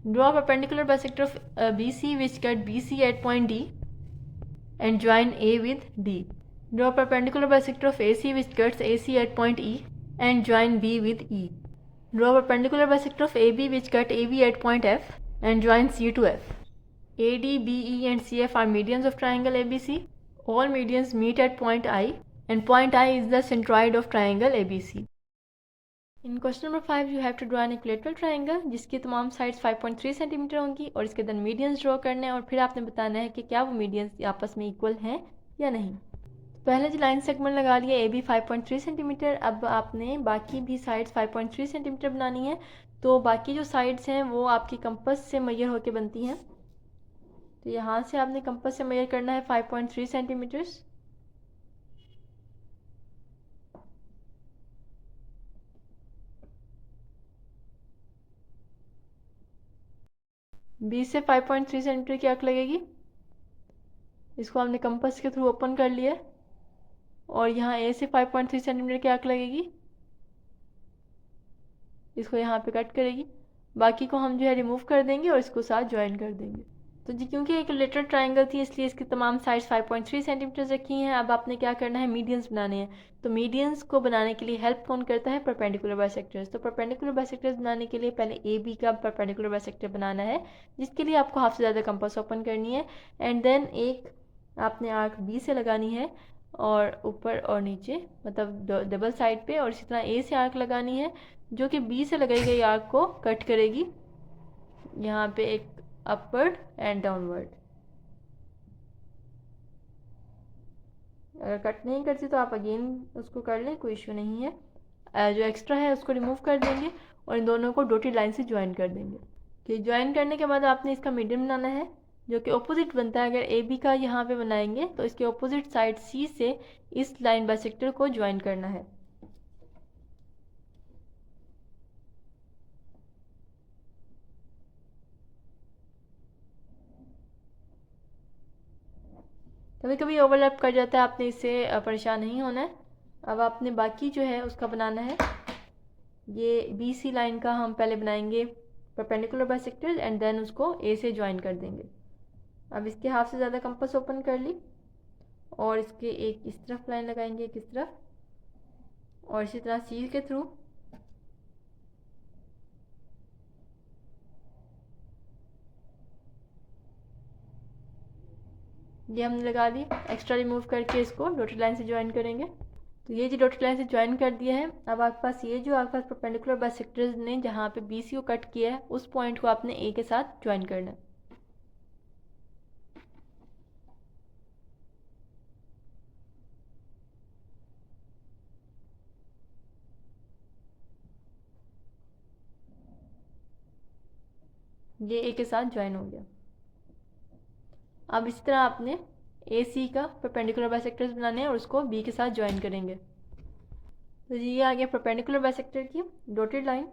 Draw a perpendicular bisector of BC which cut BC at point D and join A with D. Draw a perpendicular bisector of AC which cuts AC at point E and join B with E. Draw a perpendicular bisector of AB which cut AB at point F and join C to F. AD, BE and CF are medians of triangle ABC. All medians meet at point I, and point I is the centroid of triangle ABC. In question number 5 you have to draw an equilateral triangle जिसकी तमाम sides 5.3 centimetre होंगी और इसके अंदर medians draw करने हैं और फिर आपने बताना है कि क्या वो मीडियंस आपस में इक्वल हैं या नहीं। पहले जो लाइन सेगमेंट लगा लिया AB 5.3 सेंटीमीटर, अब आपने बाकी भी साइड्स 5.3 सेंटीमीटर बनानी है। तो बाकी जो साइड्स हैं वो आपकी कंपास से मेजर होकर बनती हैं। तो यहाँ से आपने कंपास से मेजर करना है 5.3 सेंटीमीटर्स। B से 5.3 सेंटीमीटर की आर्क लगेगी। इसको हमने कंपास के थ्रू ओपन कर लिया और यहाँ A से 5.3 सेंटीमीटर की आर्क लगेगी। इसको यहाँ पे कट करेगी, बाकी को हम जो है रिमूव कर देंगे और इसको साथ ज्वाइन कर देंगे। तो जी क्योंकि एक इक्विलेटरल ट्राइंगल थी इसलिए इसकी तमाम साइड्स 5.3 सेंटीमीटर रखी हैं। अब आपने क्या करना है, मीडियंस बनाने हैं। तो मीडियंस को बनाने के लिए हेल्प कौन करता है, परपेंडिकुलर बाइसेक्टर्स। तो परपेंडिकुलर बाइसेक्टर्स बनाने के लिए पहले AB का परपेंडिकुलर बाइसेक्टर बनाना है, जिसके लिए आपको हाफ से ज़्यादा कंपास ओपन करनी है। एंड देन एक आपने आर्क B से लगानी है और ऊपर और नीचे मतलब डबल साइड पे, और इसी तरह A से आर्क लगानी है जो कि B से लगाई गई आर्क को कट करेगी। यहाँ पे एक अपवर्ड एंड डाउनवर्ड। अगर कट नहीं करती तो आप अगेन उसको कर लें, कोई इशू नहीं है। जो एक्स्ट्रा है उसको रिमूव कर देंगे और इन दोनों को डॉटेड लाइन से ज्वाइन कर देंगे। कि ज्वाइन करने के बाद आपने इसका मीडियन बनाना है जो कि ऑपोजिट बनता है। अगर AB का यहाँ पे बनाएंगे तो इसके ऑपोजिट साइड C से इस लाइन बाइसेक्टर को ज्वाइन करना है। कभी कभी ओवरलैप कर जाता है, आपने इससे परेशान नहीं होना है। अब आपने बाकी जो है उसका बनाना है। ये BC लाइन का हम पहले बनाएंगे परपेंडिकुलर बाइसेक्टर्स एंड देन उसको A से ज्वाइन कर देंगे। अब इसके हाफ से ज़्यादा कंपास ओपन कर ली और इसके एक इस तरफ लाइन लगाएंगे, एक इस तरफ, और इसी तरह C के थ्रू ये हमने लगा दी। एक्स्ट्रा रिमूव करके इसको डॉटेड लाइन से ज्वाइन करेंगे। तो ये जो डॉटेड लाइन से ज्वाइन कर दिया है, अब आपके पास ये जो आपके पास परपेंडिकुलर बाइसेक्टर्स ने जहाँ पे BC को कट किया है उस पॉइंट को आपने A के साथ ज्वाइन करना है। ये A के साथ ज्वाइन हो गया। अब इसी तरह आपने AC का परपेंडिकुलर बाइसेक्टर्स बनाने हैं और उसको B के साथ ज्वाइन करेंगे। तो ये आ गया परपेंडिकुलर बाइसेक्टर की डॉटेड लाइन।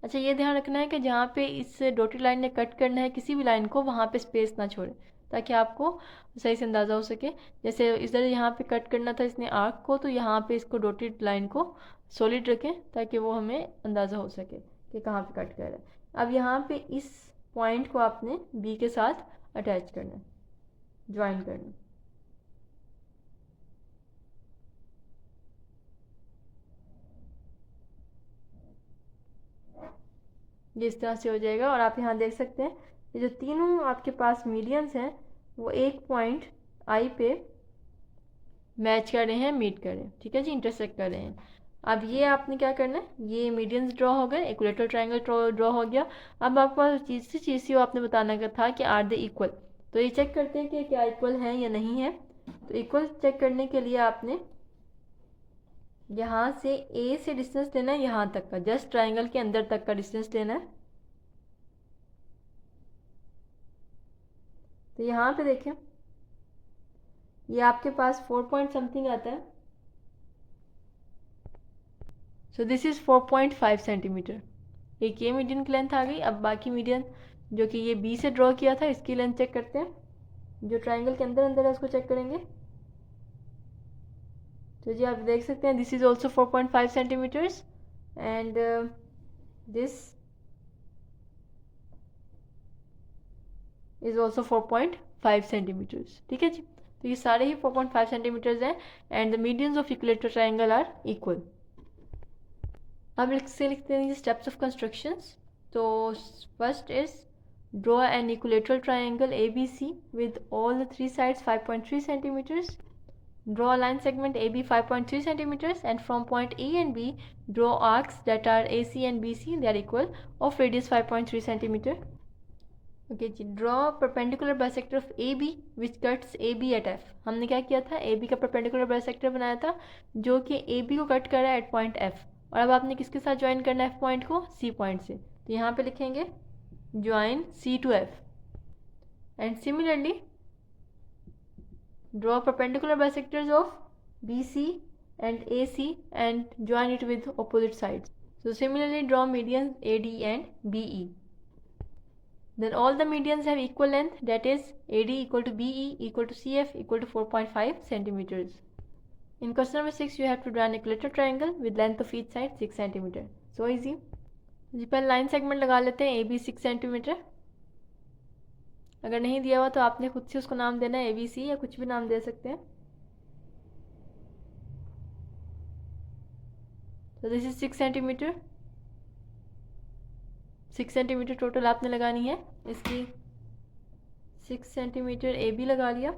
अच्छा, ये ध्यान रखना है कि जहाँ पे इस डॉटेड लाइन ने कट करना है किसी भी लाइन को, वहाँ पे स्पेस ना छोड़े ताकि आपको सही से अंदाज़ा हो सके। जैसे इधर यहाँ पे कट करना था इसने आर्क को, तो यहाँ पे इसको डॉटेड लाइन को सॉलिड रखें ताकि वो हमें अंदाज़ा हो सके कि कहाँ पे कट कर रहा है। अब यहाँ पे इस पॉइंट को आपने B के साथ अटैच करना है, ज्वाइन करना है। ये इस तरह से हो जाएगा और आप यहाँ देख सकते हैं ये जो तीनों आपके पास मीडियंस हैं वो एक पॉइंट I पे मैच कर रहे हैं, मीट कर रहे हैं, ठीक है जी, इंटरसेक्ट कर रहे हैं। अब ये आपने क्या करना है, ये मीडियंस ड्रॉ हो गए, इक्विलेटरल ट्रायंगल ड्रॉ हो गया। अब आपको चीज़ सी आपने बताना का था कि आर दे इक्वल। तो ये चेक करते हैं कि क्या इक्वल है या नहीं है। तो इक्वल चेक करने के लिए आपने यहाँ से A से डिस्टेंस लेना है यहाँ तक का, जस्ट ट्राइंगल के अंदर तक का डिस्टेंस लेना है। तो यहाँ पे देखें ये आपके पास 4 पॉइंट समथिंग आता है। So this is 4.5 centimetre. एक ये मीडियन की लेंथ आ गई। अब बाकी मीडियन जो कि ये बी से ड्रॉ किया था, इसकी लेंथ चेक करते हैं। जो ट्राइंगल के अंदर अंदर है उसको चेक करेंगे। तो जी आप देख सकते हैं this is also 4.5 centimetres and this is also 4.5 centimetres. ठीक है जी, तो ये सारे ही 4.5 सेंटीमीटर्स हैं and the medians of equilateral triangle are equal. अब इससे लिखते हैं स्टेप्स ऑफ कंस्ट्रक्शंस। तो first is draw an equilateral triangle ABC with all the three sides 5.3 centimeters. Draw a line segment AB 5.3 centimeters and from point A and B draw arcs that are AC and BC, they are equal, of radius 5.3 centimeter. Okay जी, draw perpendicular bisector of AB which cuts AB at F. हमने क्या किया था, AB का perpendicular bisector बनाया था जो कि AB को कट कर रहा है at point F, और अब आपने किसके साथ ज्वाइन करना है F पॉइंट को, C पॉइंट से। तो यहाँ पे लिखेंगे join C to F and similarly draw perpendicular bisectors of BC and AC and join it with opposite sides. So similarly draw medians AD and BE. Then all the medians have equal length, that is AD equal to BE equal to CF equal to 4.5 centimeters. In question number 6 you have to draw an equilateral triangle with length of each side 6 centimeter. So easy. जी पहले line segment लगा लेते हैं AB 6 centimetre. अगर नहीं दिया हुआ तो आपने खुद से उसको नाम देना है ABC या कुछ भी नाम दे सकते हैं। तो this is 6 centimetre, 6 centimetre total आपने लगानी है। इसकी 6 सेंटीमीटर AB लगा लिया,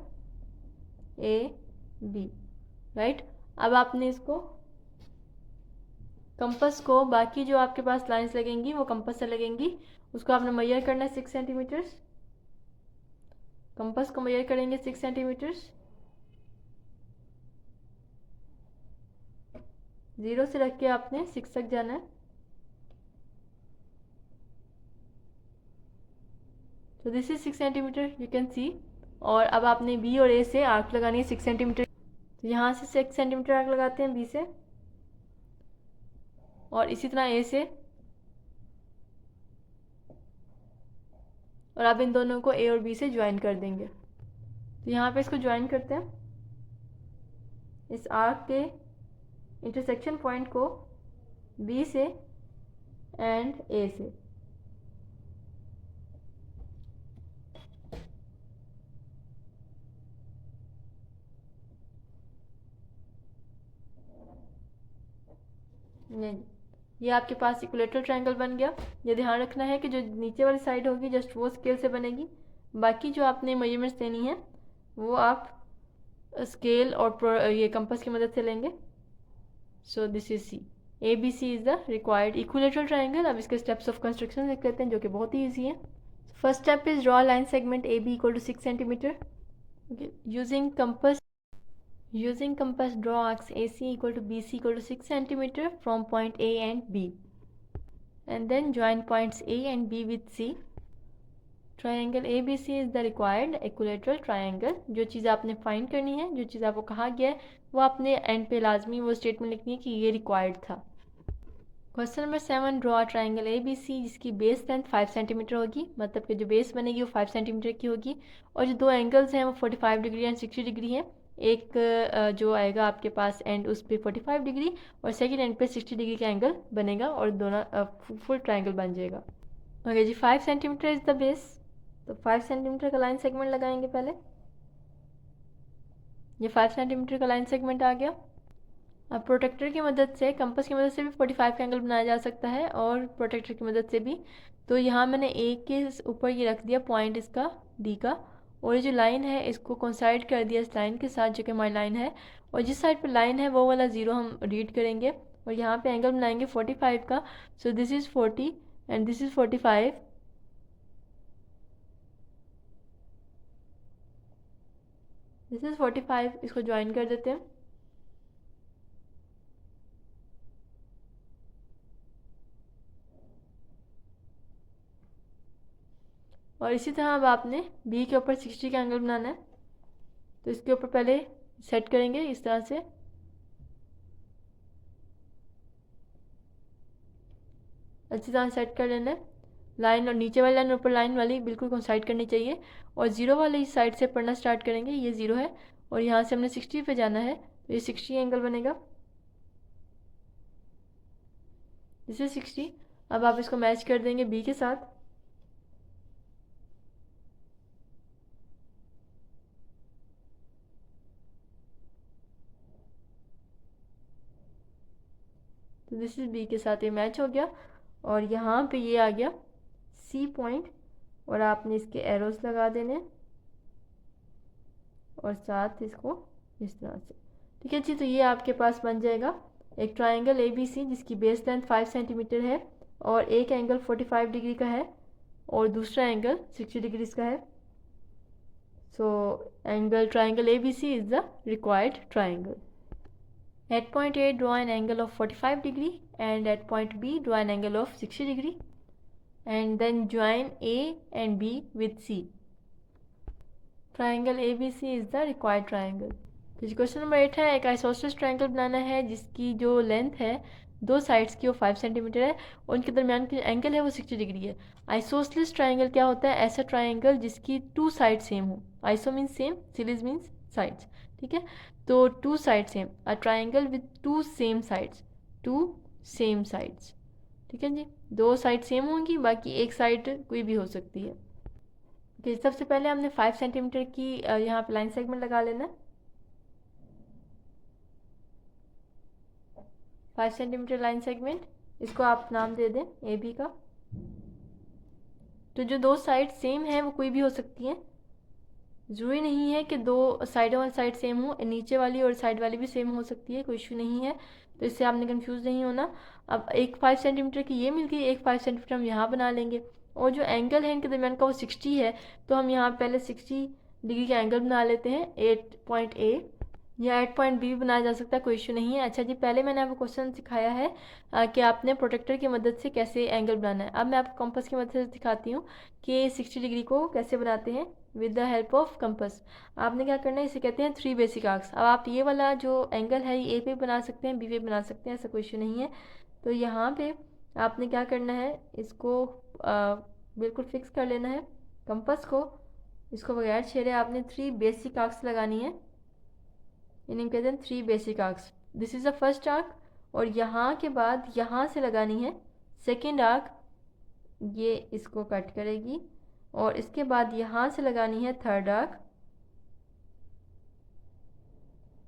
AB राइट। अब आपने इसको कंपास को, बाकी जो आपके पास लाइंस लगेंगी वो कंपास से लगेंगी, उसको आपने मेजर करना है 6 सेंटीमीटर्स। कंपास को मेजर करेंगे 6 सेंटीमीटर्स, 0 से रख के आपने 6 तक जाना है। तो this is 6 centimetre you can सी। और अब आपने B और A से आर्क लगानी है 6 सेंटीमीटर। तो यहाँ से 6 सेंटीमीटर आर्क लगाते हैं B से, और इसी तरह A से, और अब इन दोनों को A और B से ज्वाइन कर देंगे। तो यहाँ पे इसको ज्वाइन करते हैं, इस आर्क के इंटरसेक्शन पॉइंट को B से एंड A से। नहीं, ये आपके पास इक्विलेटरल ट्रायंगल बन गया। ये ध्यान रखना है कि जो नीचे वाली साइड होगी जस्ट वो स्केल से बनेगी, बाकी जो आपने मेजरमेंट्स देनी है वो आप स्केल और ये कंपास की मदद से लेंगे। So this is C, ABC is the required equilateral triangle. अब इसके स्टेप्स ऑफ कंस्ट्रक्शन देख लेते हैं जो कि बहुत ही ईजी है। First step is draw line segment AB equal to 6 centimetre. Using compass draw arcs AC equal to BC equal to 6 centimeter from point A and B, and then join points A and B with C. Triangle ABC is the required equilateral triangle. जो चीज़ आपने find करनी है, जो चीज़ आपको कहा गया है, वो आपने एंड पे लाजमी वो स्टेटमेंट लिखनी है कि ये रिक्वायर्ड था। Question number 7, draw triangle ABC जिसकी बेस लेंथ 5 सेंटीमीटर होगी, मतलब कि जो बेस बनेगी वो 5 सेंटीमीटर की होगी, और जो दो एंगल्स हैं वो 45 डिग्री एंड 60 डिग्री है। एक जो आएगा आपके पास एंड उस पर 45 डिग्री और सेकेंड एंड पे 60 डिग्री का एंगल बनेगा और दोनों फुल ट्राइंगल बन जाएगा। ओके जी, 5 सेंटीमीटर इज़ द बेस। तो 5 सेंटीमीटर का लाइन सेगमेंट लगाएंगे पहले। ये 5 सेंटीमीटर का लाइन सेगमेंट आ गया। अब प्रोटेक्टर की मदद से, कंपास की मदद से भी 45 का एंगल बनाया जा सकता है और प्रोटेक्टर की मदद से भी। तो यहाँ मैंने A के ऊपर ये रख दिया पॉइंट इसका D का, और ये जो लाइन है इसको कोइंसाइड कर दिया इस लाइन के साथ जो कि हमारी लाइन है, और जिस साइड पर लाइन है वो वाला 0 हम रीड करेंगे और यहाँ पे एंगल बनाएंगे 45 का। So this is 40 and this is 45। This is 45, इसको ज्वाइन कर देते हैं। और इसी तरह अब आपने B के ऊपर 60 का एंगल बनाना है, तो इसके ऊपर पहले सेट करेंगे इस तरह से। अच्छी तरह सेट कर लेना है। लाइन और नीचे वाली लाइन और ऊपर लाइन वाली बिल्कुल कोइंसाइड करनी चाहिए, और 0 वाली साइड से पढ़ना स्टार्ट करेंगे। ये 0 है और यहाँ से हमने 60 पे जाना है, तो ये 60 एंगल बनेगा। This is 60। अब आप इसको मैच कर देंगे बी के साथ। तो दिस इज बी के साथ ये मैच हो गया, और यहाँ पे ये आ गया सी पॉइंट, और आपने इसके एरोस लगा देने और साथ इसको इस तरह से। ठीक है जी, तो ये आपके पास बन जाएगा एक ट्राइंगल ए बी सी जिसकी बेस लेंथ 5 सेंटीमीटर है, और एक एंगल 45 डिग्री का है और दूसरा एंगल 60 डिग्री का है। So angle triangle A B C is the required triangle. At point A, draw an angle of 45 degree, and at point B, draw an angle of 60 degree, and then join A and B with C. Triangle ABC is the required triangle. तो question number 8 है, एक isosceles triangle बनाना है जिसकी जो length है दो sides की वो 5 सेंटीमीटर है और उनके दरमियान की एंगल है वो 60 डिग्री है। आइसोसेलेस ट्रायंगल क्या होता है? ऐसा ट्रायंगल जिसकी टू साइड सेम हो। Iso means same, sceles means sides. ठीक है, तो two side same, a triangle with two same sides, two same sides. ठीक है जी, दो साइड सेम होंगी, बाकी एक साइड कोई भी हो सकती है। okay, सबसे पहले हमने 5 सेंटीमीटर की यहाँ पे लाइन सेगमेंट लगा लेना है। 5 सेंटीमीटर लाइन सेगमेंट, इसको आप नाम दे दें ए बी का। तो जो दो साइड सेम है वो कोई भी हो सकती हैं, ज़रूरी नहीं है कि दो साइडों वाली साइड सेम हो, नीचे वाली और साइड वाली भी सेम हो सकती है, कोई इशू नहीं है। तो इससे आपने कंफ्यूज नहीं होना। अब एक 5 सेंटीमीटर की ये मिल गई, एक 5 सेंटीमीटर हम यहाँ बना लेंगे, और जो एंगल है इनके दरमियान का वो 60 है, तो हम यहाँ पहले 60 डिग्री का एंगल बना लेते हैं 8 पॉइंट ए, या 8 पॉइंट बी भी बनाया जा सकता है, कोई इशू नहीं है। अच्छा जी, पहले मैंने आपको क्वेश्चन सिखाया है कि आपने प्रोटेक्टर की मदद से कैसे एंगल बनाना है। अब मैं आपको कंपास की मदद से दिखाती हूँ कि 60 डिग्री को कैसे बनाते हैं with the help of compass. आपने क्या करना है, इसे कहते हैं 3 बेसिक आर्क्स। अब आप ये वाला जो एंगल है ये ए पे बना सकते हैं, बी पे बना सकते हैं, ऐसा कोई इशू नहीं है। तो यहाँ पे आपने क्या करना है, इसको बिल्कुल फिक्स कर लेना है कंपास को, इसको बगैर छेड़े आपने 3 बेसिक आर्क्स लगानी है। इन्हें कहते हैं 3 basic arcs. This is the first arc, और यहाँ के बाद यहाँ से लगानी है सेकेंड आर्क, ये इसको कट करेगी, और इसके बाद यहाँ से लगानी है थर्ड आर्क।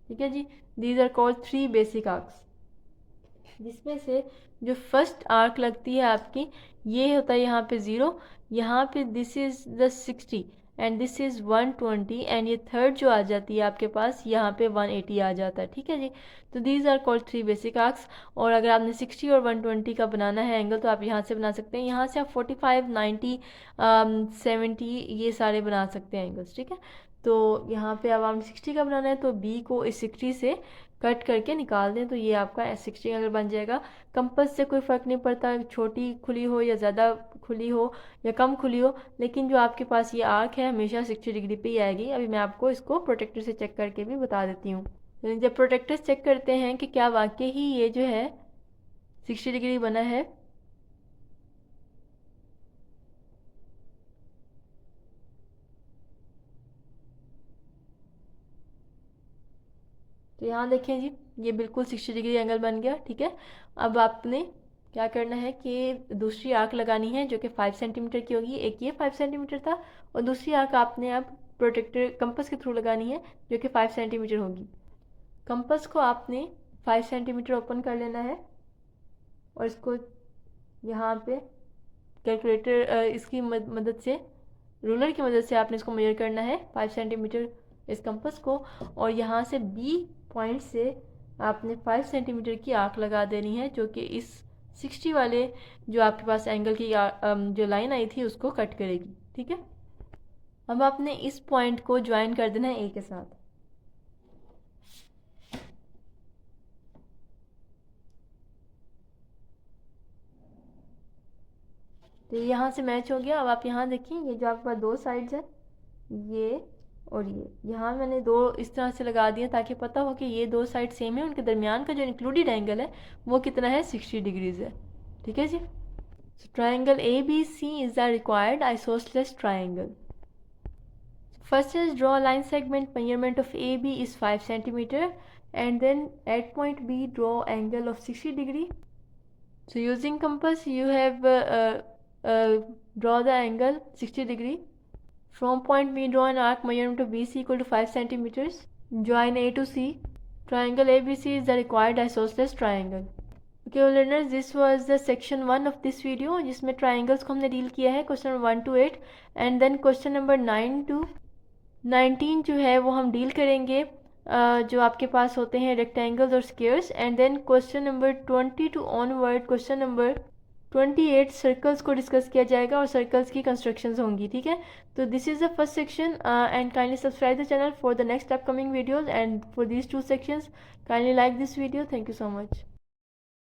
ठीक है जी, these are called 3 basic arcs, जिसमें से जो फर्स्ट आर्क लगती है आपकी, ये होता है यहाँ पे 0, यहाँ पे this is the 60 and this is 120, and ये थर्ड जो आ जाती है आपके पास यहाँ पे 180 आ जाता है। ठीक है जी, तो these are called 3 basic arcs. और अगर आपने 60 और 120 का बनाना है एंगल, तो आप यहाँ से बना सकते हैं, यहाँ से आप 45, 90, 70 ये सारे बना सकते हैं एंगल्स। ठीक है, तो यहाँ पे अब आपने 60 का बनाना है, तो बी को इस 60 से कट करके निकाल दें, तो ये आपका S60 अगर बन जाएगा। कंपास से कोई फ़र्क नहीं पड़ता, छोटी खुली हो या ज़्यादा खुली हो या कम खुली हो, लेकिन जो आपके पास ये आर्क है हमेशा 60 डिग्री पे ही आएगी। अभी मैं आपको इसको प्रोटेक्टर से चेक करके भी बता देती हूँ। जब प्रोटेक्टर चेक करते हैं कि क्या वाकई ही ये जो है 60 डिग्री बना है, तो यहाँ देखें जी, ये बिल्कुल 60 डिग्री एंगल बन गया। ठीक है, अब आपने क्या करना है कि दूसरी आर्क लगानी है जो कि 5 सेंटीमीटर की होगी। एक ये 5 सेंटीमीटर था, और दूसरी आर्क आपने अब प्रोटेक्टर कंपास के थ्रू लगानी है जो कि 5 सेंटीमीटर होगी। कंपास को आपने 5 सेंटीमीटर ओपन कर लेना है, और इसको यहाँ पे कैलकुलेटर इसकी मदद से, रूलर की मदद से आपने इसको मेजर करना है 5 सेंटीमीटर इस कंपास को, और यहाँ से बी पॉइंट से आपने 5 सेंटीमीटर की आर्क लगा देनी है जो कि इस 60 वाले जो आपके पास एंगल की जो लाइन आई थी उसको कट करेगी। ठीक है, अब आपने इस पॉइंट को ज्वाइन कर देना है ए के साथ। तो यहाँ से मैच हो गया। अब आप यहाँ देखिए, ये जो आपके पास दो साइड्स है, ये और ये, यहाँ मैंने दो इस तरह से लगा दिया ताकि पता हो कि ये दो साइड सेम है, उनके दरमियान का जो इंक्लूडेड एंगल है वो कितना है, 60 डिग्रीज है। ठीक है जी, So triangle ABC is the required isosceles triangle. First is draw a line segment. Measurement of AB is 5 cm, and then at point B draw angle of 60 degree. So using compass you have draw the angle 60 degree. From point B draw an arc. Measurement of BC equal to 5 cm. Join A to C. Triangle ABC is the required isosceles triangle. Okay learners, this was the section 1 of this video, जिसमें triangles को हमने deal किया है question number 1 to 8, and then question number 9 to 19 जो है वो हम deal करेंगे जो आपके पास होते हैं रेक्टेंगल्स और squares, and then question number 20 to onward question number 28 circles को डिस्कस किया जाएगा और सर्कल्स की कंस्ट्रक्शंस होंगी. ठीक है, तो this is the first section and kindly subscribe the channel for the next upcoming videos, and for these 2 sections kindly like this video. Thank you so much.